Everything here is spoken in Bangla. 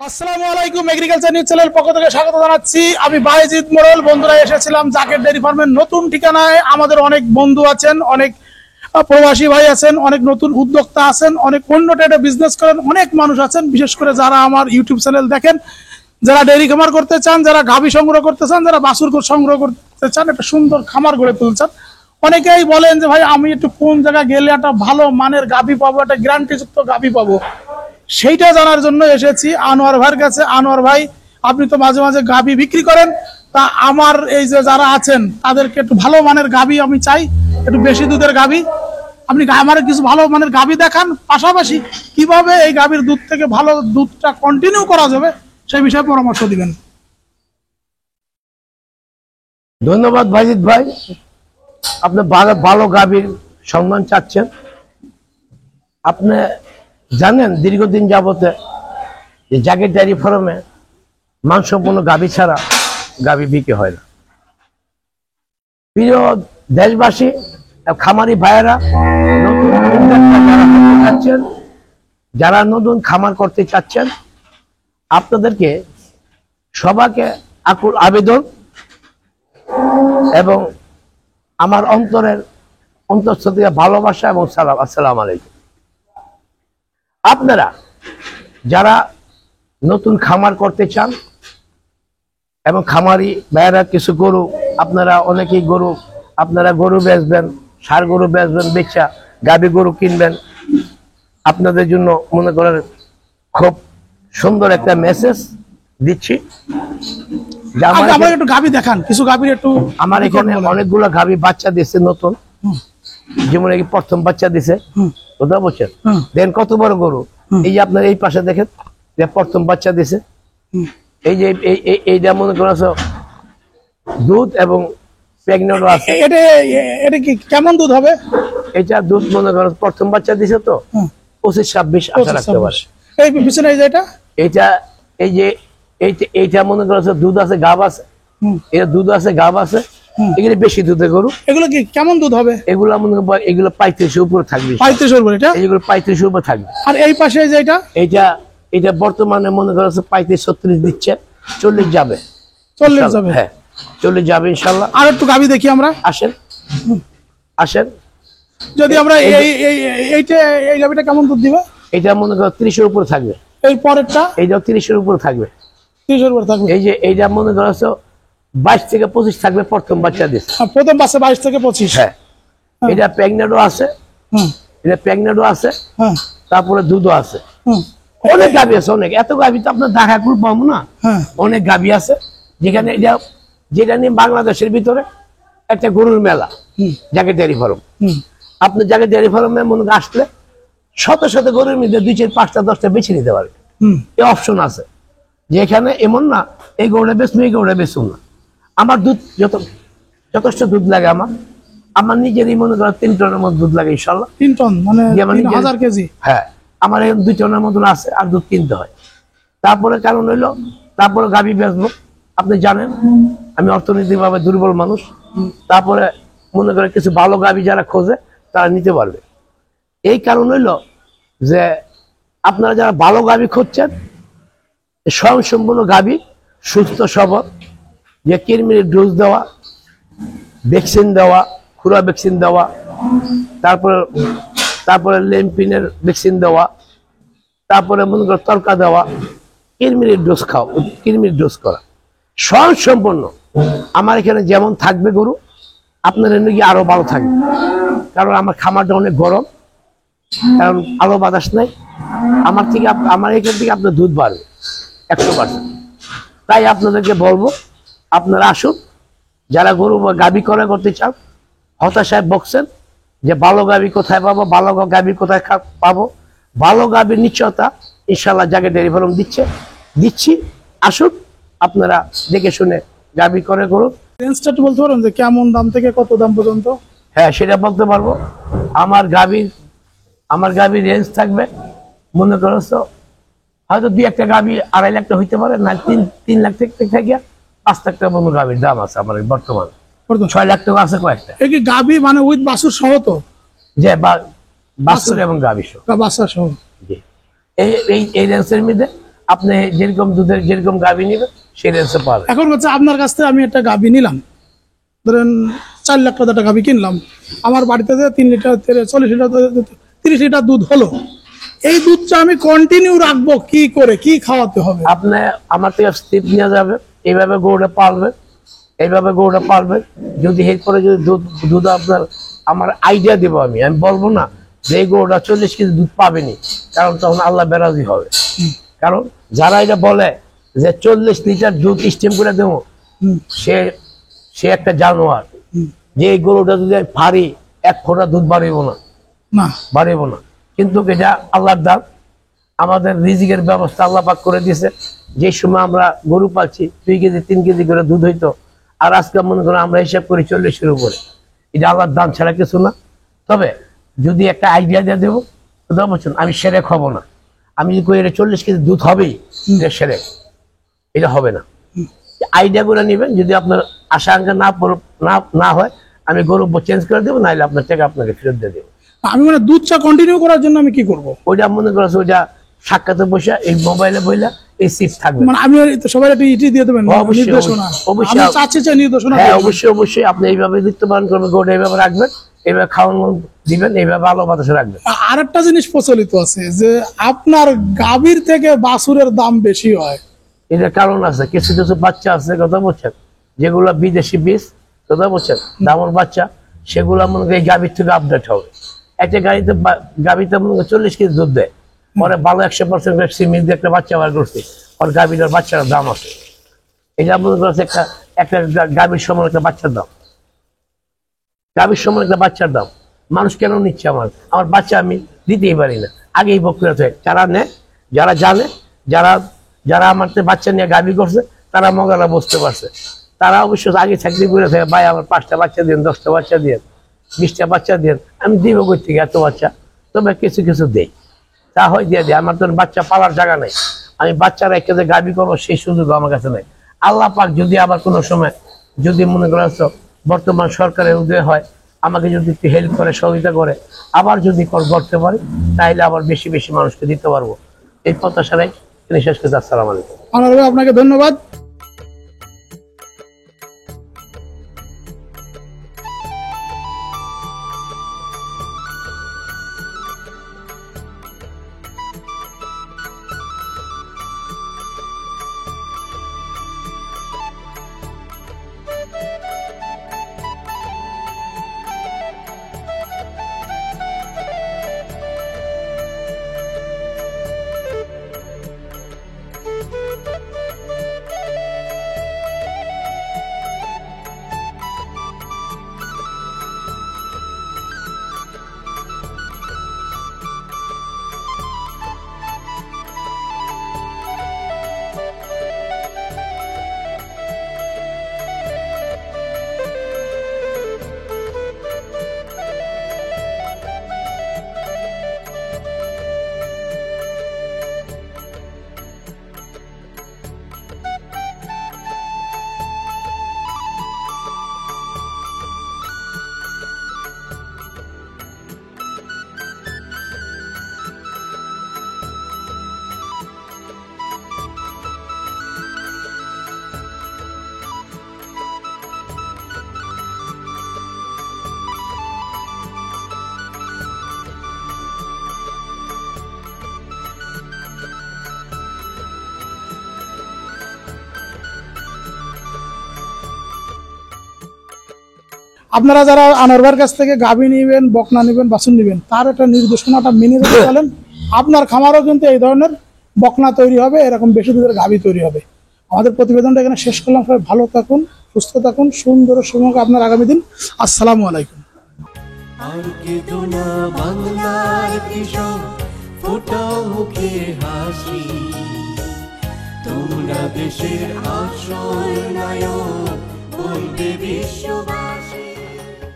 আসসালামু আলাইকুম, এগ্রিকালচার নিউজ চ্যানেলের পক্ষ থেকে স্বাগত জানাচ্ছি। আমি বায়েজিদ মোড়ল। বন্ধুরা, এসেছিলাম জাকের ডেয়ারি ফার্মের নতুন ঠিকানায়। আমাদের অনেক বন্ধু আছেন, অনেক প্রবাসী ভাই আছেন, অনেক নতুন উদ্যোক্তা আছেন, অনেক অন্য টাইপে বিজনেস করেন, অনেক মানুষ আছেন। বিশেষ করে যারা আমার ইউটিউব চ্যানেল দেখেন, যারা ডেয়ারি খামার করতে চান, যারা গাভী সংগ্রহ করতে চান, যারা বাছুর সংগ্রহ করতে চান, একটা সুন্দর খামার গড়ে তুলতে চান। অনেকেই বলেন যে ভাই, আমি একটু কোন জায়গায় গেলে একটা ভালো মানের গাভী পাবো, একটা গ্যারান্টিযুক্ত গাভী পাবো, সেইটা জানার জন্য এসেছি আনোয়ার ভাইয়ের কাছে। আনোয়ার ভাই, আপনি তো মাঝে মাঝে গাভী বিক্রি করেন, তা আমার এই যে যারা আছেন তাদেরকে একটু ভালো মানের গাভী আমি চাই, একটু বেশি দুধের গাভী। আপনি আমার কিছু ভালো মানের গাভী দেখান, পাশাপাশি কিভাবে এই গাভীর দুধ থেকে ভালো দুধটা কন্টিনিউ করা যাবে সেই বিষয়ে পরামর্শ দিবেন। ধন্যবাদ ভাইজিৎ ভাই, আপনি ভালো গাভীর সন্ধান চাচ্ছেন। আপনি জানেন দীর্ঘদিন যাবতে যে জাকের ডেয়ারি ফার্মে মানসম্পন্ন গাভী ছাড়া গাভী বিক্রি হয় না। প্রিয় দেশবাসী, খামারি ভাইয়েরা, নতুন চাচ্ছেন, যারা নতুন খামার করতে চাচ্ছেন, আপনাদেরকে সবাইকে আকুল আবেদন এবং আমার অন্তঃস্থ থেকে ভালোবাসা এবং সালাম। আসসালামু আলাইকুম। আপনারা যারা নতুন খামার করতে চান এবং খামারি ভাইয়েরা কিছু গরু, আপনারা অনেকেই আপনারা গরু বেচবেন, ষাঁড় গরু বেচবেন, বেচা গাভী গরু কিনবেন, আপনাদের জন্য মনে করেন খুব সুন্দর একটা মেসেজ দিচ্ছি। একটু গাভী দেখান, কিছু গাভীর একটু। আমার এখানে অনেকগুলো গাভী বাচ্চা দিচ্ছে নতুন, যেমন এই প্রথম বাচ্চা দিছে, বুঝতে পারছেন? দেন কত বড় গরু, এই যে আপনার এই পাশে দেখেন যে প্রথম বাচ্চা দিছে। এই যে এইটা মনে করেন দুধ এবং প্রেগনেন্ট আছে। এটা কি কেমন দুধ হবে? এটা দুধ মনে করেন প্রথম বাচ্চা দিছে তো 25-26 আশা রাখতে পারে। এই পিছনে এই যে এইটা এই যে এইটা মনে করেন দুধ আছে, গাব আছে, এটা দুধ আছে, গাব আছে। এগুলো বেশি দুধের গরু। এগুলো কি কেমন দুধ হবে? এগুলো মনে করেন এগুলো 35 উপরে থাকবে। 35 উপরে? এটা এগুলো 35 উপরে থাকবে। আর এই পাশে যে এটা বর্তমানে মনে করেন 35-36 দিচ্ছে, 40 যাবে। 40 যাবে? হ্যাঁ, 40 যাবে ইনশাল্লাহ। আর একটু গাভী দেখি আমরা। আসেন। যদি আমরা এই গাভীটা কেমন দুধ দিবে? এটা মনে করেন 30-এর উপরে থাকবে। এই পরেরটা? এইটাও 30-এর উপরে থাকবে। 30-এর উপরে থাকবে। এই যে এইটা মনে করেন 22-25 থাকবে। প্রথম বাচ্চা দিচ্ছে, প্রথম বাচ্চা 22-25। হ্যাঁ। এটা প্রেগনেন্টও আছে, এটা প্রেগনেন্টও আছে, তারপরে দুধও আছে। অনেক গাভী আছে, অনেক। এত গাভী তো আপনার দেখা খুব পাবো না। অনেক গাভী আছে, যেখানে যেটা নিয়ে বাংলাদেশের ভিতরে একটা গরুর মেলা, জাকের ডেয়ারি ফার্ম। আপনি জাকের ডেয়ারি ফার্মে মনে আসলে শত শত গরুর মধ্যে 2-4-5-10টা বেছে নিতে পারবে। এই অপশন আছে যে এখানে এমন না এই গরুটা বেচুন, এই গরুটা বেচুন না। আমার দুধ যথেষ্ট দুধ লাগে। আমার নিজেরই মনে করেন 3 টনের মতো দুধ লাগে ইনশাল্লাহ। 3 টন মানে 1000 কেজি? হ্যাঁ, আমার এখন 2 টনের মতন আছে, আর দুধ কিনতে হয়। তারপরে কারণ হইলো, তারপরে গাভী বেচবো। আপনি জানেন আমি অর্থনৈতিকভাবে দুর্বল মানুষ। তারপরে মনে করে কিছু ভালো গাভী যারা খোঁজে তারা নিতে পারবে। এই কারণ হইলো যে আপনারা যারা ভালো গাভী খুঁজছেন, স্বয়ংসম্পূর্ণ গাভী, সুস্থ সবল, যে কৃমির ডোজ দেওয়া, ভ্যাকসিন দেওয়া, খুরা ভ্যাকসিন দেওয়া, তারপরে ল্যাম্পিনের ভ্যাকসিন দেওয়া, তারপরে মনে করো তরকা দেওয়া, কৃমির ডোজ করা, স্বয়ংসম্পূর্ণ। আমার এখানে যেমন থাকবে গরু, আপনার এনে গিয়ে আরো ভালো থাকবে। কারণ আমার খামারটা অনেক গরম, কারণ আলো বাতাস নাই। আমার এখান থেকে আপনার দুধ বাড়বে 100%। তাই আপনাদেরকে বলবো, আপনারা আসুন, যারা গরু বা গাভী ক্রয় করতে চান, হতাশায় বকছেন যে ভালো গাভী কোথায় পাবো, ভালো গাভী কোথায় পাবো। ভালো গাভীর নিশ্চয়তা ইনশাল্লাহ জাকের ডেয়ারি ফার্ম দিচ্ছি। আসুন, আপনারা দেখে শুনে গাভী ক্রয় করুন। রেঞ্জটা একটু বলতে পারেন যে কেমন দাম থেকে কত দাম পর্যন্ত? হ্যাঁ, সেটা বলতে পারবো। আমার গাভীর রেঞ্জ থাকবে মনে করছো হয়তো 2-1টা গাভী 2.5 লাখ হইতে পারে, না 3 লাখ থেকে 5 লাখ টাকা মতো গাভীর দাম আছে আমার বর্তমানে। 6 লাখ টাকা আছে কয়েকটা। এই কি গাভী মানে উইথ বাছুর সহ তো? যে বাছুর এবং গাভী সহ, বাচ্চা সহ। এই রেঞ্জের মধ্যে আপনি যেরকম দুধের যেরকম গাভী নেবেন সেই রেঞ্জে পাবেন। এখন হচ্ছে আপনার কাছ থেকে আমি একটা গাভী নিলাম, ধরেন 4 লাখ টাকা গাভী কিনলাম, আমার বাড়িতে 3 লিটার 40 লিটার 30 লিটার দুধ হলো, এই দুধটা আমি কন্টিনিউ রাখবো কি করে, কি খাওয়াতে হবে? আপনি আমার থেকে স্লিপ নিয়ে যাবে, এইভাবে গরুটা পালবেন, এইভাবে গরুটা পালবেন। যদি এরপরে যদি দুধ আপনার আমার আইডিয়া দেবো, আমি বলবো না যে এই গরুটা 40 কেজি দুধ পাবেনি, কারণ তখন আল্লাহ বেরাজি হবে। কারণ যারা এটা বলে যে 40 লিটার দুধ স্টিম করে দেবো, সে একটা জানোয়ার। যে এই গরুটা যদি আমি ফাড়ি 1 ফোঁটা দুধ বাড়িব না। কিন্তু এটা আল্লাহর দান, আমাদের রিজিকের ব্যবস্থা আল্লাহ পাক করে দিয়েছে। যে সময় আমরা গরু পালছি 2 কেজি 3 কেজি করে দুধ হইতো, আর আজকে মনে করেন আমরা হিসাব করি 40-এর উপরে। এটা আল্লাহর দান ছাড়া কিছু না। তবে যদি একটা আইডিয়া দিয়ে দেবো, বলছেন আমি সেরেক হব না, আমি যদি কই এটা 40 কেজি দুধ হবেই, এটা সেরেক, এটা হবে না। আইডিয়া করে নেবেন, যদি আপনার আশা আঙ্কা না হয় আমি গরু চেঞ্জ করে দেবো, নাহলে আপনার টাকা আপনাকে ফেরত দিয়ে দেবো। আমি মানে দুধটা কন্টিনিউ করার জন্য আমি কি করব? ওইটা মনে করছে ওইটা সাক্ষাতে বসে এই মোবাইলে বইলা এই সিট থাকবে, মানে আমি সবাই একটা ইটি দিয়ে দেবেন নির্দেশনা? অবশ্যই আমি চাচ্ছি যে নির্দেশনা। হ্যাঁ, অবশ্যই আপনি এইভাবে দায়িত্ব পালন করবেন, গরুটা এইভাবে রাখবেন, এইভাবে খাওয়ানো দিবেন, এইভাবে আলো বাতাসে রাখবেন। আরেকটা জিনিস প্রচলিত আছে যে আপনার গাভীর থেকে বাছুরের দাম বেশি হয়, এটার কারণ আছে। কিছু কিছু বাচ্চা আছে, কথা বলছেন, যেগুলা বিদেশি বীজ, কথা বলছেন, দামর বাচ্চা, সেগুলা মনে করি গাভীর থেকে আপডেট হবে। একটা গাভীতে মনে করি 40 কেজি দুধ দেয়, পরে ভালো 100% সিমিল দিয়ে একটা বাচ্চা বার করছে, ওর গাভীটার বাচ্চার দাম আছে। এটা মনে করছে একটা গাভীর সমান একটা বাচ্চার দাম, গাভীর সমান একটা বাচ্চার দাম। মানুষ কেন নিচ্ছে? আমার বাচ্চা আমি দিতেই পারি না। আগে এই বক্তব্য হয়ে যারা নেয়, যারা জানে, যারা আমার বাচ্চা নিয়ে গাভী করছে, তারা মগারা বুঝতে পারছে। তারা অবশ্য আগে চাকরি করে থাকে, ভাই আমার 5টা বাচ্চা দিন, 10টা বাচ্চা দিন, 20টা বাচ্চা দিন। আমি দিব কই থেকে এত বাচ্চা? তবে কিছু কিছু দেই, তা হয় দিয়ে দেয়। আমার তো বাচ্চা পালার জায়গা নেই, আমি বাচ্চারা একটা যে গাভী করবো সেই সুযোগ আমার কাছে নেই। আল্লাহ পাক যদি আবার কোনো সময় যদি মনে করছো বর্তমান সরকারের উদয় হয়, আমাকে যদি একটু হেল্প করে, সহযোগিতা করে, আবার যদি করতে পারি, তাহলে আবার বেশি বেশি মানুষকে দিতে পারবো। এই প্রত্যাশায় শেষ করতে। আসসালামু আলাইকুম। আপনাকে ধন্যবাদ। আপনারা যারা আনোয়ার কাছ থেকে গাভী নিবেন, বকনা নিবেন, বাছুর নিবেন, তার একটা নির্দেশনাটা মেনে যদি চলেন, আপনার খামারও কিন্তু এই ধরনের বকনা তৈরি হবে, এরকম বেশি দুধের গাভী তৈরি হবে। আমাদের প্রতিবেদনটা এখানে শেষ করলাম। সবাই ভালো থাকুন, সুস্থ থাকুন, সুন্দর সময় আপনার আগামী দিন। আসসালামু আলাইকুম। আর কেঁদো না বাংলার কৃষক, ফোটাও মুখে হাসি, তোমরা দেশের আসল নায়ক, বলবে বিশ্ববাসী।